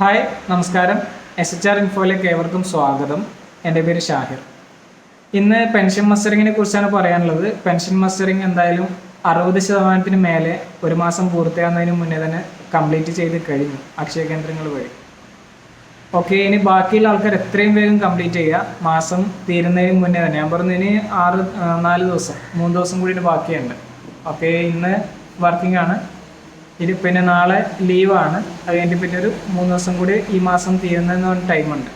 Hi നമസ്കാരം. SHR ഇൻഫോയിലേക്ക് ഏവർക്കും സ്വാഗതം. എൻ്റെ പേര് ഷാഹിർ. ഇന്ന് പെൻഷൻ മസ്റ്ററിങ്ങിനെ കുറിച്ചാണ് പറയാനുള്ളത്. പെൻഷൻ മസ്റ്ററിങ് എന്തായാലും 60% മേലെ ഒരു മാസം പൂർത്തിയാകുന്നതിന് മുന്നേ തന്നെ കംപ്ലീറ്റ് ചെയ്ത് കഴിഞ്ഞു അക്ഷയ കേന്ദ്രങ്ങൾ വഴി. ഓക്കെ, ഇനി ബാക്കിയുള്ള ആൾക്കാർ എത്രയും വേഗം കംപ്ലീറ്റ് ചെയ്യുക. മാസം തീരുന്നതിന് മുന്നേ തന്നെ. ഞാൻ പറഞ്ഞതിന് 4 ദിവസം 3 ദിവസം കൂടി ബാക്കിയുണ്ട്. ഓക്കെ, ഇന്ന് വർക്കിംഗ് ആണ്. പിന്നെ നാളെ ലീവാണ്. അത് കഴിഞ്ഞിട്ട് പിന്നെ ഒരു 3 ദിവസം കൂടി ഈ മാസം തീരുന്നതെന്ന് പറഞ്ഞ ടൈമുണ്ട്.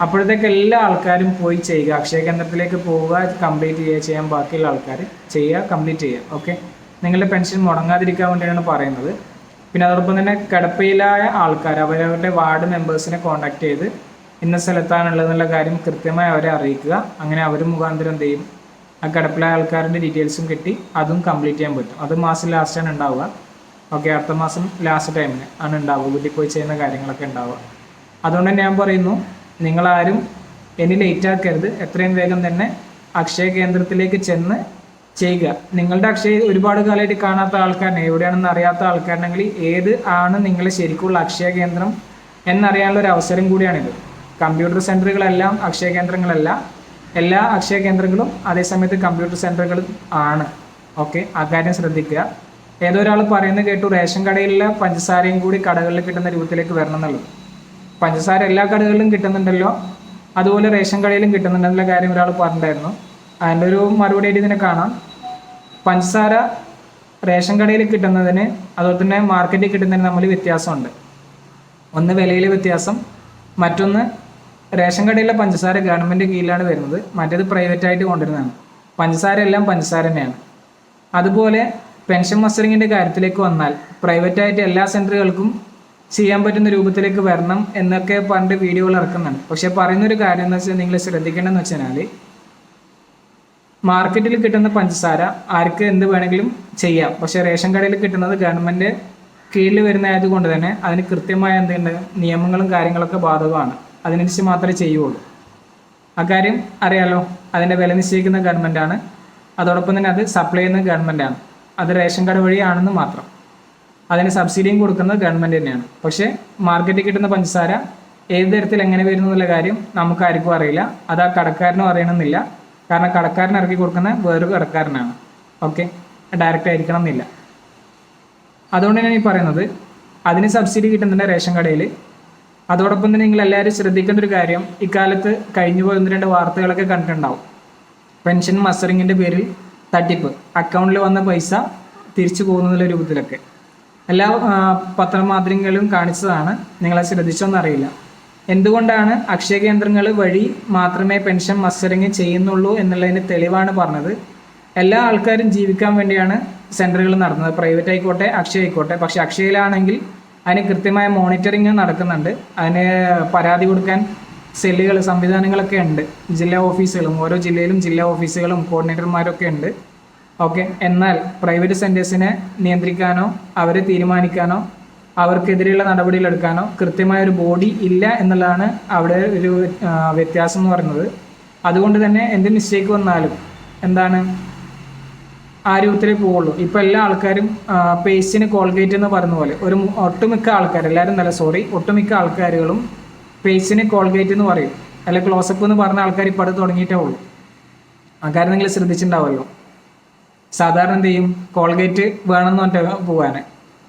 അപ്പോഴത്തേക്ക് എല്ലാ ആൾക്കാരും പോയി ചെയ്യുക. അക്ഷയ കേന്ദ്രത്തിലേക്ക് പോവുക, കംപ്ലീറ്റ് ചെയ്യാൻ ബാക്കിയുള്ള ആൾക്കാർ ചെയ്യുക, കംപ്ലീറ്റ് ചെയ്യുക. ഓക്കെ, നിങ്ങളുടെ പെൻഷൻ മുടങ്ങാതിരിക്കാൻ വേണ്ടിയാണ് പറയുന്നത്. പിന്നെ അതോടൊപ്പം തന്നെ കിടപ്പയിലായ ആൾക്കാർ അവരവരുടെ വാർഡ് മെമ്പേഴ്സിനെ കോൺടാക്ട് ചെയ്ത് ഇന്ന സ്ഥലത്താണുള്ളതെന്നുള്ള കാര്യം കൃത്യമായി അവരെ അറിയിക്കുക. അങ്ങനെ അവർ മുഖാന്തരം എന്ത് ചെയ്യും, ആ കിടപ്പിലായ ആൾക്കാരുടെ ഡീറ്റെയിൽസും കിട്ടി അതും കംപ്ലീറ്റ് ചെയ്യാൻ പറ്റും. അത് മാസം ലാസ്റ്റാണ് ഉണ്ടാവുക. ഓക്കെ, അടുത്ത മാസം ലാസ്റ്റ് ടൈമിന് ആണ് ഉണ്ടാവുക. വീട്ടിൽ പോയി ചെയ്യുന്ന കാര്യങ്ങളൊക്കെ ഉണ്ടാവുക. അതുകൊണ്ട് തന്നെ ഞാൻ പറയുന്നു, നിങ്ങളാരും ഇനി ലേറ്റ് ആക്കരുത്. എത്രയും വേഗം തന്നെ അക്ഷയ കേന്ദ്രത്തിലേക്ക് ചെന്ന് ചെയ്യുക. നിങ്ങളുടെ അക്ഷയ ഒരുപാട് കാലമായിട്ട് കാണാത്ത ആൾക്കാരനെ, എവിടെയാണെന്ന് അറിയാത്ത ആൾക്കാരുണ്ടെങ്കിൽ ഏത് ആണ് നിങ്ങളെ ശരിക്കുള്ള അക്ഷയ കേന്ദ്രം എന്നറിയാനുള്ള ഒരു അവസരം കൂടിയാണിത്. കമ്പ്യൂട്ടർ സെൻ്ററുകളെല്ലാം അക്ഷയ കേന്ദ്രങ്ങളല്ല. എല്ലാ അക്ഷയ കേന്ദ്രങ്ങളും അതേസമയത്ത് കമ്പ്യൂട്ടർ സെൻ്ററുകളും ആണ്. ഓക്കെ, ആ കാര്യം ശ്രദ്ധിക്കുക. ഏതോ ഒരാൾ പറയുന്നത് കേട്ടു, റേഷൻ കടയിലുള്ള പഞ്ചസാരയും കൂടി കടകളിൽ കിട്ടുന്ന രൂപത്തിലേക്ക് വരണം എന്നുള്ളത്. പഞ്ചസാര എല്ലാ കടകളിലും കിട്ടുന്നുണ്ടല്ലോ, അതുപോലെ റേഷൻ കടയിലും കിട്ടുന്നുണ്ടെന്നുള്ള കാര്യം ഒരാൾ പറഞ്ഞിട്ടുണ്ടായിരുന്നു. അതിൻ്റെ ഒരു മറുപടി ആയിട്ട് ഇതിനെ കാണാം. പഞ്ചസാര റേഷൻ കടയിൽ കിട്ടുന്നതിന് അതുപോലെ തന്നെ മാർക്കറ്റിൽ കിട്ടുന്നതിന് തമ്മിൽ വ്യത്യാസമുണ്ട്. ഒന്ന് വിലയിലെ വ്യത്യാസം, മറ്റൊന്ന് റേഷൻ കടയിലെ പഞ്ചസാര ഗവൺമെൻറ് കീഴിലാണ് വരുന്നത്, മറ്റേത് പ്രൈവറ്റായിട്ട് കൊണ്ടുവരുന്നതാണ്. പഞ്ചസാര എല്ലാം പഞ്ചസാര തന്നെയാണ്. അതുപോലെ പെൻഷൻ മസ്റ്ററിങ്ങിൻ്റെ കാര്യത്തിലേക്ക് വന്നാൽ പ്രൈവറ്റായിട്ട് എല്ലാ സെൻറ്ററുകൾക്കും ചെയ്യാൻ പറ്റുന്ന രൂപത്തിലേക്ക് വരണം എന്നൊക്കെ പണ്ട് വീഡിയോകൾ ഇറക്കുന്നുണ്ട്. പക്ഷേ പറയുന്നൊരു കാര്യം എന്ന് വെച്ചാൽ നിങ്ങൾ ശ്രദ്ധിക്കേണ്ടതെന്ന് വെച്ചാൽ, മാർക്കറ്റിൽ കിട്ടുന്ന പഞ്ചസാര ആർക്ക് എന്ത് വേണമെങ്കിലും ചെയ്യാം. പക്ഷേ റേഷൻ കടയിൽ കിട്ടുന്നത് ഗവൺമെൻറ് കീഴിൽ വരുന്നതായത് കൊണ്ട് തന്നെ അതിന് കൃത്യമായ എന്തുണ്ട് നിയമങ്ങളും കാര്യങ്ങളൊക്കെ ബാധകമാണ്. അതിനനുസരിച്ച് മാത്രമേ ചെയ്യുള്ളൂ. അക്കാര്യം അറിയാലോ. അതിൻ്റെ വില നിശ്ചയിക്കുന്ന ഗവൺമെൻറ്റാണ്. അതോടൊപ്പം തന്നെ അത് സപ്ലൈ ചെയ്യുന്ന ഗവൺമെൻറ്റാണ്. അത് റേഷൻ കട വഴിയാണെന്ന് മാത്രം. അതിന് സബ്സിഡിയും കൊടുക്കുന്നത് ഗവൺമെൻറ് തന്നെയാണ്. പക്ഷേ മാർക്കറ്റിൽ കിട്ടുന്ന പഞ്ചസാര ഏത് തരത്തിൽ എങ്ങനെ വരുന്നു എന്നുള്ള കാര്യം നമുക്കാർക്കും അറിയില്ല. അത് ആ കടക്കാരനും അറിയണമെന്നില്ല. കാരണം കടക്കാരൻ ഇറക്കി കൊടുക്കുന്ന വേറൊരു കടക്കാരനാണ്. ഓക്കെ, ഡയറക്റ്റ് ആയിരിക്കണം എന്നില്ല. അതുകൊണ്ട് ഞാൻ ഈ പറയുന്നത്, അതിന് സബ്സിഡി കിട്ടുന്നുണ്ട് റേഷൻ കടയിൽ. അതോടൊപ്പം തന്നെ നിങ്ങൾ എല്ലാവരും ശ്രദ്ധിക്കേണ്ട ഒരു കാര്യം, ഇക്കാലത്ത് കഴിഞ്ഞു പോയ 1-2 വാർത്തകളൊക്കെ കണ്ടിട്ടുണ്ടാവും. പെൻഷൻ മസ്റ്ററിങ്ങിൻ്റെ പേരിൽ തട്ടിപ്പ്, അക്കൗണ്ടിൽ വന്ന പൈസ തിരിച്ചു പോകുന്നുള്ള രൂപത്തിലൊക്കെ എല്ലാ പത്രമാധ്യമങ്ങളും കാണിച്ചതാണ്. നിങ്ങളെ ശ്രദ്ധിച്ചോന്നറിയില്ല. എന്തുകൊണ്ടാണ് അക്ഷയ കേന്ദ്രങ്ങൾ വഴി മാത്രമേ പെൻഷൻ മസ്റ്ററിങ് ചെയ്യുന്നുള്ളൂ എന്നുള്ളതിന് തെളിവാണ് പറഞ്ഞത്. എല്ലാ ആൾക്കാരും ജീവിക്കാൻ വേണ്ടിയാണ് സെൻറ്ററുകൾ നടത്തുന്നത്, പ്രൈവറ്റ് ആയിക്കോട്ടെ അക്ഷയ ആയിക്കോട്ടെ. പക്ഷേ അക്ഷയയിലാണെങ്കിൽ അതിന് കൃത്യമായ മോണിറ്ററിങ് നടക്കുന്നുണ്ട്. അതിന് പരാതി കൊടുക്കാൻ സെല്ലുകൾ സംവിധാനങ്ങളൊക്കെ ഉണ്ട്. ജില്ലാ ഓഫീസുകളും ഓരോ ജില്ലയിലും ജില്ലാ ഓഫീസുകളും കോർഡിനേറ്റർമാരൊക്കെ ഉണ്ട്. ഓക്കെ, എന്നാൽ പ്രൈവറ്റ് സെൻറ്റേഴ്സിനെ നിയന്ത്രിക്കാനോ അവരെ തീരുമാനിക്കാനോ അവർക്കെതിരെയുള്ള നടപടികളെടുക്കാനോ കൃത്യമായൊരു ബോഡി ഇല്ല എന്നുള്ളതാണ് അവിടെ ഒരു വ്യത്യാസം എന്ന് പറയുന്നത്. അതുകൊണ്ട് തന്നെ എന്ത് മിസ്റ്റേക്ക് വന്നാലും എന്താണ് ആ രൂപത്തിലേ പോവുള്ളൂ. ഇപ്പോൾ എല്ലാ ആൾക്കാരും പേസ്റ്റിന് കോൾഗേറ്റ് എന്ന് പറയുന്ന പോലെ ഒട്ടുമിക്ക ആൾക്കാർ, എല്ലാവരും നല്ല ഒട്ടുമിക്ക ആൾക്കാരുകളും പേസ്റ്റിന് കോൾഗേറ്റ് എന്ന് പറയും, അല്ല ക്ലോസപ്പ് എന്ന് പറഞ്ഞ ആൾക്കാർ ഇപ്പോൾ അത് തുടങ്ങിയിട്ടേ ഉള്ളൂ. ആ കാര്യം നിങ്ങൾ ശ്രദ്ധിച്ചിട്ടുണ്ടാവുമല്ലോ. സാധാരണ എന്ത് ചെയ്യും, കോൾഗേറ്റ് വേണമെന്ന് പറഞ്ഞിട്ട് പോകാൻ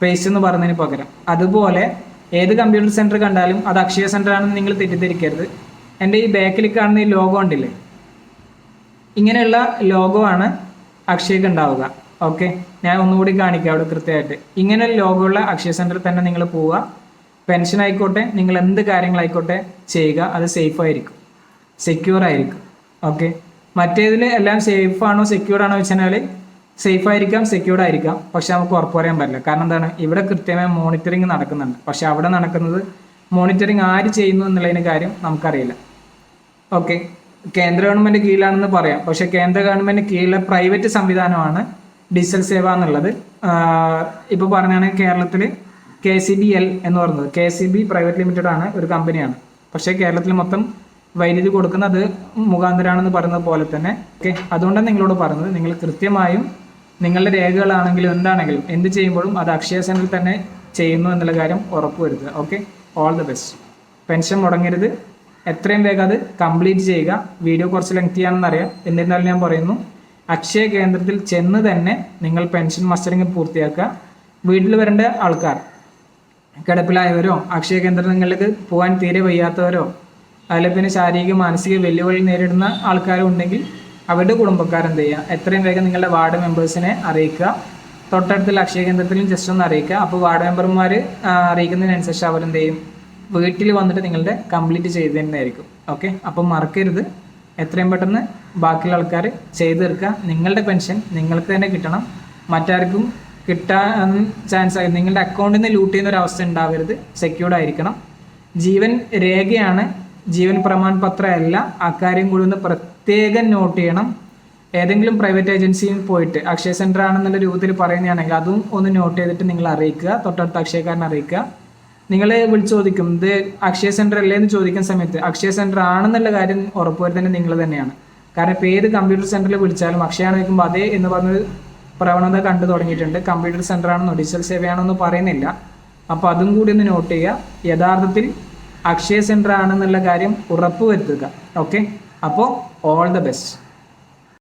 പേസ്റ്റ് എന്ന് പറഞ്ഞതിന് പകരം. അതുപോലെ ഏത് കമ്പ്യൂട്ടർ സെൻറ്റർ കണ്ടാലും അത് അക്ഷയ സെൻറ്റർ ആണെന്ന് നിങ്ങൾ തെറ്റിദ്ധരിക്കരുത്. എൻ്റെ ഈ ബാക്കിൽ കാണുന്ന ഈ ലോഗോ ഉണ്ടില്ലേ, ഇങ്ങനെയുള്ള ലോഗോ ആണ് അക്ഷയക്ക് ഉണ്ടാവുക. ഓക്കെ, ഞാൻ ഒന്നുകൂടി കാണിക്കാം അവിടെ കൃത്യമായിട്ട്. ഇങ്ങനെ ലോഗോ ഉള്ള അക്ഷയ സെൻറ്ററിൽ തന്നെ നിങ്ങൾ പോവുക. പെൻഷൻ ആയിക്കോട്ടെ, നിങ്ങൾ എന്ത് കാര്യങ്ങളായിക്കോട്ടെ ചെയ്യുക. അത് സേഫ് ആയിരിക്കും, സെക്യൂർ ആയിരിക്കും. ഓക്കെ, മറ്റേതിൽ എല്ലാം സേഫ് ആണോ സെക്യൂർഡ് ആണോ വെച്ചാൽ സേഫ് ആയിരിക്കാം, സെക്യൂർഡ് ആയിരിക്കാം. പക്ഷെ നമുക്ക് ഉറപ്പ് പറയാൻ പറ്റില്ല. കാരണം എന്താണ്, ഇവിടെ കൃത്യമായ മോണിറ്ററിങ് നടക്കുന്നുണ്ട്. പക്ഷെ അവിടെ നടക്കുന്നത് മോണിറ്ററിങ് ആര് ചെയ്യുന്നു എന്നുള്ളതിന് കാര്യം നമുക്കറിയില്ല. ഓക്കെ, കേന്ദ്ര ഗവൺമെൻറ് കീഴിലാണെന്ന് പറയാം. പക്ഷേ കേന്ദ്ര ഗവൺമെൻറ് കീഴിലെ പ്രൈവറ്റ് സംവിധാനമാണ് ഡിജിറ്റൽ സേവ എന്നുള്ളത്. ഇപ്പോൾ പറഞ്ഞാണെങ്കിൽ കേരളത്തിൽ KCBL എന്ന് പറയുന്നത്, KCB പ്രൈവറ്റ് ലിമിറ്റഡ് ആണ്, ഒരു കമ്പനിയാണ്. പക്ഷേ കേരളത്തിൽ മൊത്തം വൈദ്യുതി കൊടുക്കുന്നത് മുഖാന്തരമാണെന്ന് പറയുന്നത് പോലെ തന്നെ. ഓക്കെ, അതുകൊണ്ടാണ് നിങ്ങളോട് പറയുന്നത്, നിങ്ങൾ കൃത്യമായും നിങ്ങളുടെ രേഖകളാണെങ്കിലും എന്താണെങ്കിലും എന്ത് ചെയ്യുമ്പോഴും അത് അക്ഷയ സെൻറ്ററിൽ തന്നെ ചെയ്യുന്നു എന്നുള്ള കാര്യം ഉറപ്പുവരുത്തുക. Okay, all the best. Pension മുടങ്ങരുത്. എത്രയും വേഗം അത് കംപ്ലീറ്റ് ചെയ്യുക. വീഡിയോ കുറച്ച് ലെങ്തി ആണെന്നറിയാം, എന്നിരുന്നാലും ഞാൻ പറയുന്നു, അക്ഷയ കേന്ദ്രത്തിൽ ചെന്ന് തന്നെ നിങ്ങൾ പെൻഷൻ മസ്റ്ററിങ് പൂർത്തിയാക്കുക. വീട്ടിൽ വരേണ്ട ആൾക്കാർ, കിടപ്പിലായവരോ അക്ഷയ കേന്ദ്രങ്ങളിലേക്ക് പോകാൻ തീരെ വയ്യാത്തവരോ അതിൽ പിന്നെ ശാരീരിക മാനസിക വെല്ലുവിളി നേരിടുന്ന ആൾക്കാരും ഉണ്ടെങ്കിൽ അവരുടെ കുടുംബക്കാരെന്ത് ചെയ്യുക, എത്രയും വേഗം നിങ്ങളുടെ വാർഡ് മെമ്പേഴ്സിനെ അറിയിക്കുക. തൊട്ടടുത്തുള്ള അക്ഷയ കേന്ദ്രത്തിലും ജസ്റ്റ് ഒന്ന് അറിയിക്കുക. അപ്പോൾ വാർഡ് മെമ്പർമാർ അറിയിക്കുന്നതിനനുസരിച്ച് അവരെന്ത് ചെയ്യും, വീട്ടിൽ വന്നിട്ട് നിങ്ങളുടെ കംപ്ലീറ്റ് ചെയ്ത് തന്നെയായിരിക്കും. ഓക്കെ, അപ്പം മറക്കരുത്, എത്രയും പെട്ടെന്ന് ബാക്കിയുള്ള ആൾക്കാർ ചെയ്ത് തീർക്കുക. നിങ്ങളുടെ പെൻഷൻ നിങ്ങൾക്ക് തന്നെ കിട്ടണം, മറ്റാർക്കും കിട്ടാൻ ചാൻസ് ആയി നിങ്ങളുടെ അക്കൗണ്ടിൽ നിന്ന് ലൂട്ട് ചെയ്യുന്ന ഒരു അവസ്ഥ ഉണ്ടാവരുത്. സെക്യൂർഡ് ആയിരിക്കണം. ജീവൻ രേഖയാണ്, ജീവൻ പ്രമാൺ പത്രമല്ല. അക്കാര്യം കൂടി ഒന്ന് പ്രത്യേകം നോട്ട് ചെയ്യണം. ഏതെങ്കിലും പ്രൈവറ്റ് ഏജൻസിയിൽ പോയിട്ട് അക്ഷയ സെൻറ്റർ ആണെന്നുള്ള രൂപത്തിൽ പറയുകയാണെങ്കിൽ അതും ഒന്ന് നോട്ട് ചെയ്തിട്ട് നിങ്ങൾ അറിയിക്കുക, തൊട്ടടുത്ത അക്ഷയക്കാരനെ അറിയിക്കുക. നിങ്ങൾ വിളിച്ചു ചോദിക്കും, ഇത് അക്ഷയ സെൻറ്റർ അല്ലേ എന്ന് ചോദിക്കുന്ന സമയത്ത് അക്ഷയ സെൻറ്റർ ആണെന്നുള്ള കാര്യം ഉറപ്പുവരുത്തേണ്ടത് നിങ്ങൾ തന്നെയാണ്. കാരണം ഇപ്പോൾ ഏത് കമ്പ്യൂട്ടർ സെൻറ്ററിൽ വിളിച്ചാലും അക്ഷയാണ് വയ്ക്കുമ്പോൾ അതേ എന്ന് പറഞ്ഞൊരു പ്രവണത കണ്ടു തുടങ്ങിയിട്ടുണ്ട്. കമ്പ്യൂട്ടർ സെൻറ്റർ ആണെന്നോ ഡിജിറ്റൽ സേവയാണോ എന്ന് പറയുന്നില്ല. അപ്പോൾ അതും കൂടി ഒന്ന് നോട്ട് ചെയ്യുക. യഥാർത്ഥത്തിൽ അക്ഷയ സെൻറ്റർ ആണെന്നുള്ള കാര്യം ഉറപ്പ് വരുത്തുക. ഓക്കെ, അപ്പോൾ ഓൾ ദ ബെസ്റ്റ്.